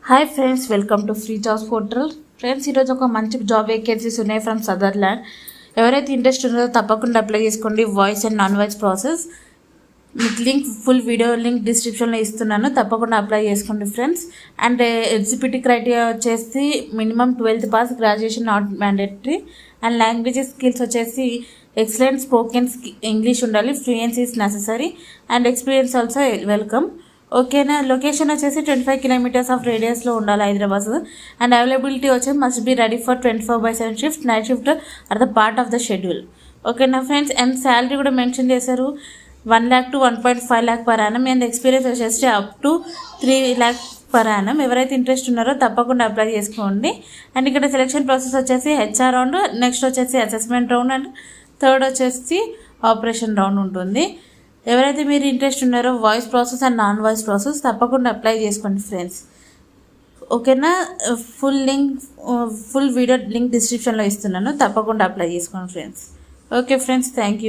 Hi friends, welcome to free jobs portal. Friends, ఈరోజు ఒక మంచి జాబ్ వేకెన్సీస్ ఉన్నాయి ఫ్రమ్ సదర్లాండ్. ఎవరైతే ఇంట్రెస్ట్ ఉన్నారో తప్పకుండా అప్లై చేసుకోండి. Voice and non voice process. మీకు లింక్, ఫుల్ వీడియో లింక్ డిస్క్రిప్షన్లో ఇస్తున్నాను, తప్పకుండా అప్లై చేసుకోండి ఫ్రెండ్స్. అండ్ ఎలిజిబిలిటీ క్రైటీరియా వచ్చేసి minimum 12th pass, graduation not mandatory. And language skills వచ్చేసి ఎక్సలెంట్ స్పోకెన్ ఇంగ్లీష్ ఉండాలి, fluency is necessary, and experience also welcome. ఓకేనా. Location వచ్చేసి 25 kilometers ఆఫ్ రేడియస్లో ఉండాలి హైదరాబాద్. అండ్ అవైలబిలిటీ వచ్చి must be ready for 24/7 shift. Night shift are the part of the schedule. ఓకేనా friends. And salary కూడా mention చేశారు, 1 lakh to 1.5 lakh per annum. And experience వచ్చేసి up to 3 lakh per annum. ఎవరైతే interest ఉన్నారో తప్పకుండా apply చేసుకోండి. And ఇక్కడ selection process వచ్చేసి HR రౌండ్, నెక్స్ట్ వచ్చేసి అసెస్మెంట్ రౌండ్, అండ్ థర్డ్ వచ్చేసి ఆపరేషన్ రౌండ్ ఉంటుంది. ఎవరైతే మీరు ఇంట్రెస్ట్ ఉన్నారో voice process and non voice process తప్పకుండా అప్లై చేసుకోండి ఫ్రెండ్స్. ఓకేనా. ఫుల్ వీడియో లింక్ డిస్క్రిప్షన్లో ఇస్తున్నాను, తప్పకుండా అప్లై చేసుకోండి friends. Okay friends, thank you.